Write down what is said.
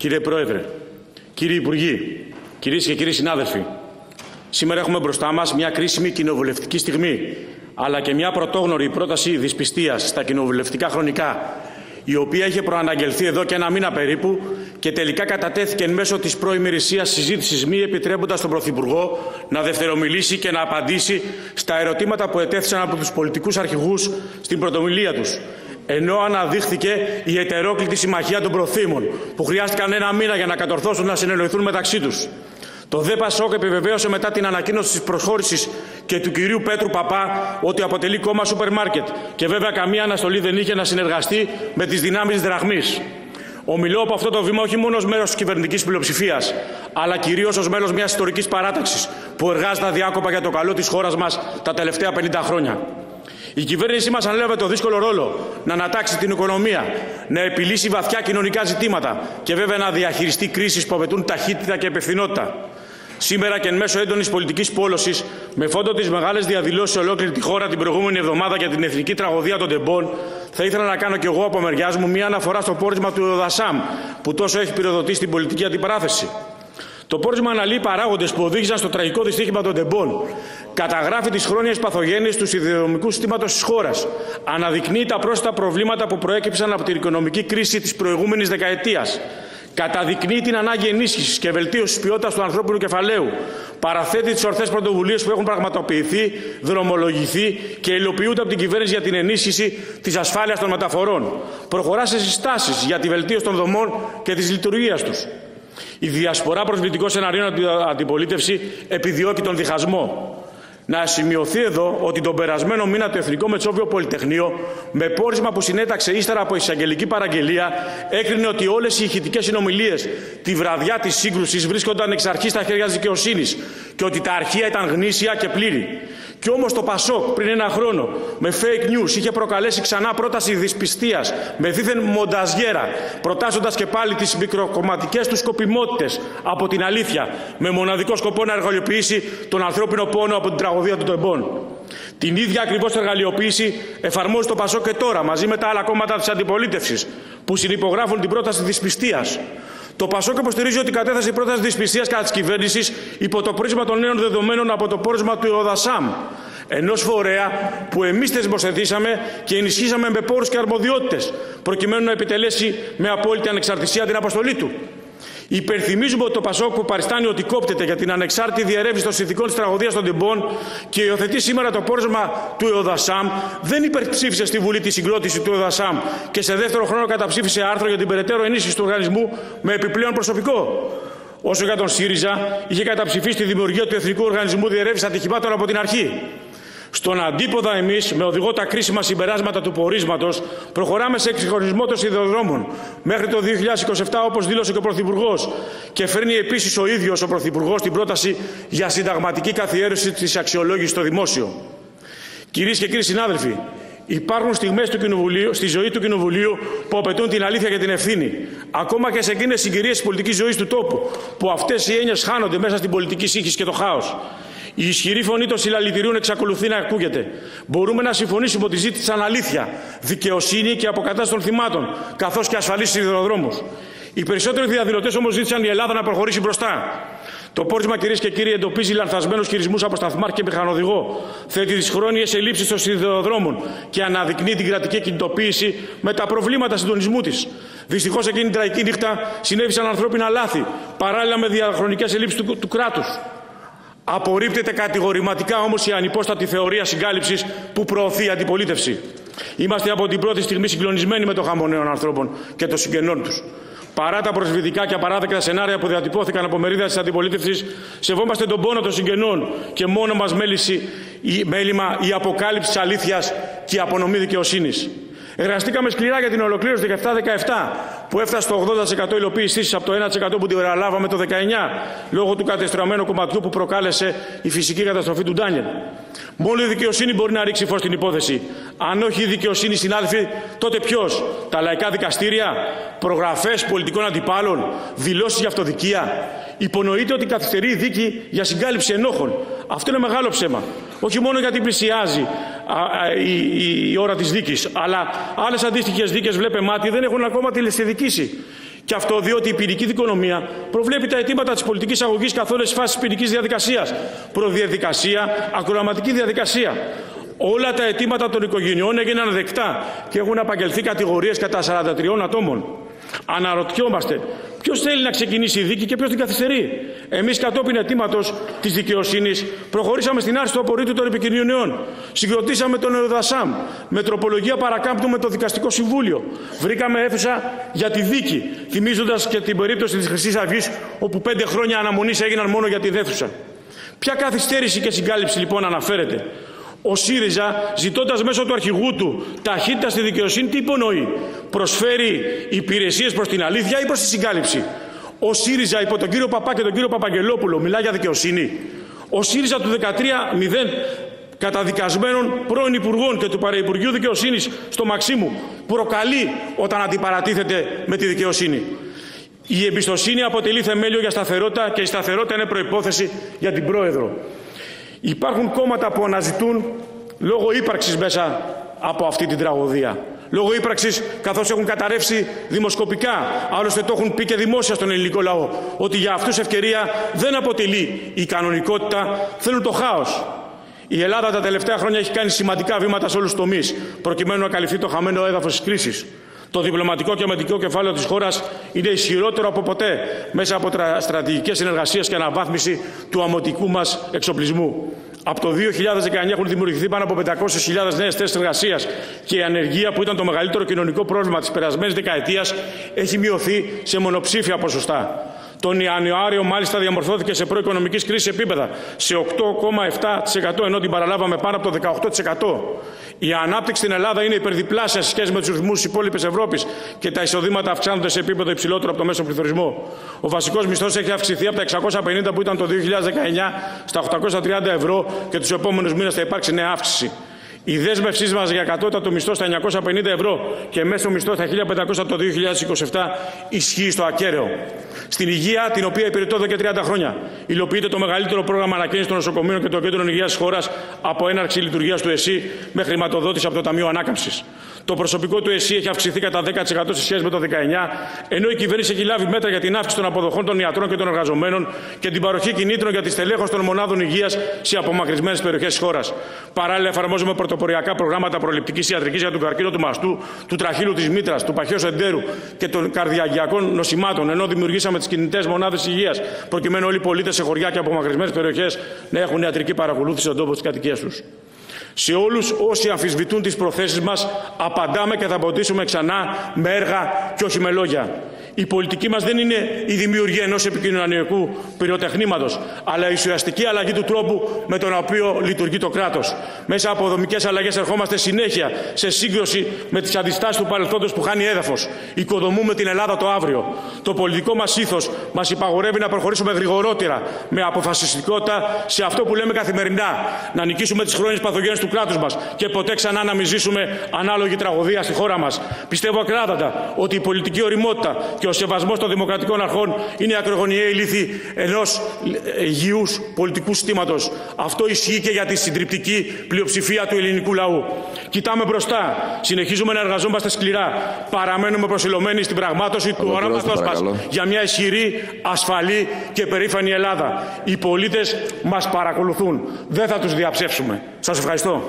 Κύριε Πρόεδρε, κύριοι Υπουργοί, κυρίες και κύριοι συνάδελφοι, σήμερα έχουμε μπροστά μας μια κρίσιμη κοινοβουλευτική στιγμή, αλλά και μια πρωτόγνωρη πρόταση δυσπιστίας στα κοινοβουλευτικά χρονικά, η οποία είχε προαναγγελθεί εδώ και ένα μήνα περίπου και τελικά κατατέθηκε εν μέσω της προημερησίας συζήτησης, μη επιτρέποντας τον Πρωθυπουργό να δευτερομιλήσει και να απαντήσει στα ερωτήματα που ετέθησαν από τους πολιτικούς αρχηγούς στην πρωτομιλία τους. Ενώ αναδείχθηκε η ετερόκλητη συμμαχία των προθήμων, που χρειάστηκαν ένα μήνα για να κατορθώσουν να συνεννοηθούν μεταξύ τους. Το ΔΕ ΠΑΣΟΚ επιβεβαίωσε μετά την ανακοίνωση της προσχώρησης και του κυρίου Πέτρου Παπά ότι αποτελεί κόμμα σούπερ μάρκετ και βέβαια καμία αναστολή δεν είχε να συνεργαστεί με τις δυνάμεις της δραχμής. Ομιλώ από αυτό το βήμα όχι μόνο ως μέλος της κυβερνητικής πλειοψηφίας, αλλά κυρίως ως μέλος μιας ιστορικής παράταξης που εργάζεται αδιάκοπα για το καλό της χώρας μας τα τελευταία 50 χρόνια. Η κυβέρνησή μας ανέλαβε το δύσκολο ρόλο να ανατάξει την οικονομία, να επιλύσει βαθιά κοινωνικά ζητήματα και βέβαια να διαχειριστεί κρίσεις που απαιτούν ταχύτητα και υπευθυνότητα. Σήμερα και εν μέσω έντονης πολιτικής πόλωσης, με φόντο τις μεγάλες διαδηλώσεις σε ολόκληρη τη χώρα την προηγούμενη εβδομάδα για την εθνική τραγωδία των τεμπών, θα ήθελα να κάνω κι εγώ από μεριάς μου μία αναφορά στο πόρισμα του ΕΟΔΑΣΑΜ, που τόσο έχει πυροδοτήσει την πολιτική αντιπαράθεση. Το πόρισμα αναλύει παράγοντες που οδήγησαν στο τραγικό δυστύχημα των τεμπών. Καταγράφει τις χρόνιες παθογένειες του σιδηροδρομικού συστήματος της χώρας. Αναδεικνύει τα πρόσθετα προβλήματα που προέκυψαν από την οικονομική κρίση της προηγούμενης δεκαετίας. Καταδεικνύει την ανάγκη ενίσχυσης και βελτίωσης ποιότητας του ανθρώπινου κεφαλαίου. Παραθέτει τις ορθές πρωτοβουλίες που έχουν πραγματοποιηθεί, δρομολογηθεί και υλοποιούνται από την κυβέρνηση για την ενίσχυση της ασφάλειας των μεταφορών. Προχωρά σε συστάσεις για τη βελτίωση των δομών και της λειτουργίας τους. Η διασπορά προσβλητικών σεναρίων αντιπολίτευση επιδιώκει τον διχασμό. Να σημειωθεί εδώ ότι τον περασμένο μήνα το Εθνικό Μετσόβιο Πολυτεχνείο, με πόρισμα που συνέταξε ύστερα από εισαγγελική παραγγελία, έκρινε ότι όλες οι ηχητικές συνομιλίες τη βραδιά της σύγκρουσης βρίσκονταν εξ αρχής στα χέρια της δικαιοσύνης και ότι τα αρχεία ήταν γνήσια και πλήρη. Κι όμως το ΠΑΣΟΚ πριν ένα χρόνο με fake news είχε προκαλέσει ξανά πρόταση δυσπιστίας με δίθεν μονταζιέρα, προτάσσοντας και πάλι τις μικροκομματικές του σκοπιμότητες από την αλήθεια, με μοναδικό σκοπό να εργαλειοποιήσει τον ανθρώπινο πόνο από την τραγωδία των τεμπών. Την ίδια ακριβώς εργαλειοποίηση εφαρμόζει το ΠΑΣΟΚ και τώρα μαζί με τα άλλα κόμματα της αντιπολίτευσης που συνυπογράφουν την πρόταση δυσπιστίας. Το ΠΑΣΟΚ υποστηρίζει ότι κατέθεσε η πρόταση δυσπιστίας κατά της κυβέρνησης υπό το πρίσμα των νέων δεδομένων από το πόρισμα του ΕΟΔΑΣΑΜ, ενός φορέα που εμείς θεσμοθετήσαμε και ενισχύσαμε με πόρους και αρμοδιότητες, προκειμένου να επιτελέσει με απόλυτη ανεξαρτησία την αποστολή του. Υπενθυμίζουμε ότι το ΠΑΣΟΚ που παριστάνει ότι κόπτεται για την ανεξάρτητη διερεύνηση των συνθηκών της τραγωδίας των τεμπών και υιοθετεί σήμερα το πόρισμα του ΕΟΔΑΣΑΜ, δεν υπερψήφισε στη Βουλή τη συγκρότηση του ΕΟΔΑΣΑΜ και σε δεύτερο χρόνο καταψήφισε άρθρο για την περαιτέρω ενίσχυση του οργανισμού με επιπλέον προσωπικό. Όσο για τον ΣΥΡΙΖΑ, είχε καταψηφίσει τη δημιουργία του Εθνικού Οργανισμού Διερεύνησης Ατυχημάτων από την αρχή. Στον αντίποδα εμείς, με οδηγό τα κρίσιμα συμπεράσματα του πορίσματος, προχωράμε σε εξυγχρονισμό των σιδηροδρόμων μέχρι το 2027, όπως δήλωσε και ο Πρωθυπουργός, και φέρνει επίσης ο ίδιος ο Πρωθυπουργός την πρόταση για συνταγματική καθιέρωση της αξιολόγησης στο δημόσιο. Κυρίες και κύριοι συνάδελφοι, υπάρχουν στιγμές στη ζωή του Κοινοβουλίου που απαιτούν την αλήθεια και την ευθύνη. Ακόμα και σε εκείνες συγκυρίες της πολιτικής ζωής του τόπου, που αυτές οι έννοιες χάνονται μέσα στην πολιτική σύγχυση και το χάος. Η ισχυρή φωνή των συλλαλητηρίων εξακολουθεί να ακούγεται. Μπορούμε να συμφωνήσουμε ότι ζήτησαν αλήθεια, δικαιοσύνη και αποκατάσταση των θυμάτων, καθώς και ασφαλείς σιδηροδρόμους. Οι περισσότεροι διαδηλωτές όμως ζήτησαν η Ελλάδα να προχωρήσει μπροστά. Το πόρισμα, κυρίες και κύριοι, εντοπίζει λανθασμένους χειρισμούς από σταθμάρχη και μηχανοδηγό, θέτει τις χρόνιες ελλείψεις των σιδηροδρόμων και αναδεικνύει την κρατική κινητοποίηση με τα προβλήματα συντονισμού της. Δυστυχώς, εκείνη την τραγική νύχτα συνέβησαν ανθρώπινα λάθη, παράλληλα με διαχρονικές ελλείψεις του κράτους. Απορρίπτεται κατηγορηματικά όμως η ανυπόστατη θεωρία συγκάλυψης που προωθεί η αντιπολίτευση. Είμαστε από την πρώτη στιγμή συγκλονισμένοι με το χαμό νέων ανθρώπων και των συγγενών τους. Παρά τα προσβλητικά και απαράδεκτα σενάρια που διατυπώθηκαν από μερίδα της αντιπολίτευσης, σεβόμαστε τον πόνο των συγγενών και μόνο μας μέλημα η αποκάλυψη της αλήθειας και η απονομή δικαιοσύνης. Εργαστήκαμε σκληρά για την ολοκλήρωση 17-17, που έφτασε στο 80% υλοποίησή της από το 1% που την παραλάβαμε το 19, λόγω του κατεστραμμένου κομματιού που προκάλεσε η φυσική καταστροφή του Ντάνιελ. Μόνο η δικαιοσύνη μπορεί να ρίξει φως στην υπόθεση. Αν όχι η δικαιοσύνη, συνάδελφοι, τότε ποιος? Τα λαϊκά δικαστήρια, προγραφές πολιτικών αντιπάλων, δηλώσεις για αυτοδικία? Υπονοείται ότι καθυστερεί η δίκη για συγκάλυψη ενόχων. Αυτό είναι μεγάλο ψέμα. Όχι μόνο γιατί πλησιάζει η ώρα της δίκης, αλλά άλλες αντίστοιχες δίκες, βλέπε μάτι, δεν έχουν ακόμα τηλεστιδικήσει. Και αυτό διότι η ποινική δικονομία προβλέπει τα αιτήματα της πολιτικής αγωγής καθ' όλες τις φάσεις ποινικής διαδικασίας. Προδιαδικασία, ακροαματική διαδικασία. Όλα τα αιτήματα των οικογενειών έγιναν δεκτά και έχουν απαγγελθεί κατηγορίες κατά 43 ατόμων. Αναρωτιόμαστε ποιος θέλει να ξεκινήσει η δίκη και ποιος την καθυστερεί. Εμείς κατόπιν αιτήματος της δικαιοσύνης προχωρήσαμε στην άρση του απορρίτου των επικοινωνιών. Συγκροτήσαμε τον ΕΟΔΑΣΑΜ. Με τροπολογία παρακάμπτουμε το Δικαστικό Συμβούλιο. Βρήκαμε αίθουσα για τη δίκη, θυμίζοντας και την περίπτωση της Χρυσής Αυγής, όπου 5 χρόνια αναμονής έγιναν μόνο για τη αίθουσα. Ποια καθυστέρηση και συγκάλυψη λοιπόν αναφέρεται? Ο ΣΥΡΙΖΑ, ζητώντας μέσω του αρχηγού του ταχύτητα στη δικαιοσύνη, τι υπονοεί? Προσφέρει υπηρεσίες προς την αλήθεια ή προς τη συγκάλυψη? Ο ΣΥΡΙΖΑ υπό τον κύριο Παπά και τον κύριο Παπαγγελόπουλο μιλά για δικαιοσύνη? Ο ΣΥΡΙΖΑ του 13-0 καταδικασμένων πρώην Υπουργών και του Παραυπουργείου Δικαιοσύνης στο Μαξίμου προκαλεί όταν αντιπαρατίθεται με τη δικαιοσύνη? Η εμπιστοσύνη αποτελεί θεμέλιο για σταθερότητα και η σταθερότητα είναι προϋπόθεση για την Πρόεδρο. Υπάρχουν κόμματα που αναζητούν λόγω ύπαρξης μέσα από αυτή την τραγωδία. Λόγω ύπαρξης, καθώς έχουν καταρρεύσει δημοσκοπικά, άλλωστε το έχουν πει και δημόσια στον ελληνικό λαό, ότι για αυτούς ευκαιρία δεν αποτελεί η κανονικότητα, θέλουν το χάος. Η Ελλάδα τα τελευταία χρόνια έχει κάνει σημαντικά βήματα σε όλους τους τομείς, προκειμένου να καλυφθεί το χαμένο έδαφος της κρίσης. Το διπλωματικό και αμυντικό κεφάλαιο της χώρας είναι ισχυρότερο από ποτέ μέσα από στρατηγικές συνεργασίες και αναβάθμιση του αμυντικού μας εξοπλισμού. Από το 2019 έχουν δημιουργηθεί πάνω από 500.000 νέες θέσεις εργασίας και η ανεργία, που ήταν το μεγαλύτερο κοινωνικό πρόβλημα της περασμένης δεκαετίας, έχει μειωθεί σε μονοψήφια ποσοστά. Τον Ιανουάριο μάλιστα διαμορφώθηκε σε προοικονομικής κρίσης επίπεδα σε 8,7%, ενώ την παραλάβαμε πάνω από το 18%. Η ανάπτυξη στην Ελλάδα είναι υπερδιπλάσια σε σχέση με τους ρυθμούς της υπόλοιπης Ευρώπης και τα εισοδήματα αυξάνονται σε επίπεδο υψηλότερο από το μέσο πληθωρισμό. Ο βασικός μισθός έχει αυξηθεί από τα 650 που ήταν το 2019 στα 830 ευρώ και τους επόμενους μήνες θα υπάρξει νέα αύξηση. Η δέσμευσή μας για κατώτατο μισθό στα 950 ευρώ και μέσο μισθό στα 1.500 το 2027 ισχύει στο ακέραιο. Στην υγεία, την οποία υπηρετώ εδώ και 30 χρόνια, υλοποιείται το μεγαλύτερο πρόγραμμα ανακαίνησης των νοσοκομείων και των κέντρων υγείας της χώρας από έναρξη λειτουργίας του ΕΣΥ με χρηματοδότηση από το Ταμείο Ανάκαμψης. Το προσωπικό του ΕΣΥ έχει αυξηθεί κατά 10% σε σχέση με το 2019, ενώ η κυβέρνηση έχει λάβει μέτρα για την αύξηση των αποδοχών των ιατρών και των εργαζομένων και την παροχή κινήτρων για τη στελέχωση των μονάδων υγείας σε απομακρυσμένες περιοχές της χώρας. Παράλληλα, εφαρμόζουμε πρωτοποριακά προγράμματα προληπτικής ιατρικής για τον καρκίνο του μαστού, του τραχύλου της μήτρας, του παχαίου εντέρου και των καρδιαγγειακών νοσημάτων, ενώ δημιουργήσαμε τις κινητές μονάδες υγείας, προκειμένου όλοι οι πολίτες σε χωριά και απομακρυσμένες περιοχές να έχουν ιατρική παρακολούθηση στον τόπο της κατοικίας τους. Σε όλους όσοι αμφισβητούν τις προθέσεις μας, απαντάμε και θα απαντήσουμε ξανά με έργα και όχι με λόγια. Η πολιτική μας δεν είναι η δημιουργία ενός επικοινωνιακού πυροτεχνήματος, αλλά η ουσιαστική αλλαγή του τρόπου με τον οποίο λειτουργεί το κράτος. Μέσα από δομικές αλλαγές ερχόμαστε συνέχεια σε σύγκρουση με τις αντιστάσεις του παρελθόντος που χάνει έδαφος. Οικοδομούμε την Ελλάδα το αύριο. Το πολιτικό μας ήθος μας υπαγορεύει να προχωρήσουμε γρηγορότερα, με αποφασιστικότητα σε αυτό που λέμε καθημερινά. Να νικήσουμε τις χρόνιες παθογένειες του κράτους μας και ποτέ ξανά να μην ζήσουμε ανάλογη τραγωδία στη χώρα μας. Πιστεύω ακράδαντα ότι η πολιτική ωριμότητα και ο σεβασμός των δημοκρατικών αρχών είναι η ακρογωνιαία λύθη ενός υγιούς πολιτικού συστήματος. Αυτό ισχύει και για τη συντριπτική πλειοψηφία του ελληνικού λαού. Κοιτάμε μπροστά, συνεχίζουμε να εργαζόμαστε σκληρά, παραμένουμε προσιλωμένοι στην πραγμάτωση του οράματος μας για μια ισχυρή, ασφαλή και περήφανη Ελλάδα. Οι πολίτες μας παρακολουθούν. Δεν θα τους διαψεύσουμε. Σας ευχαριστώ.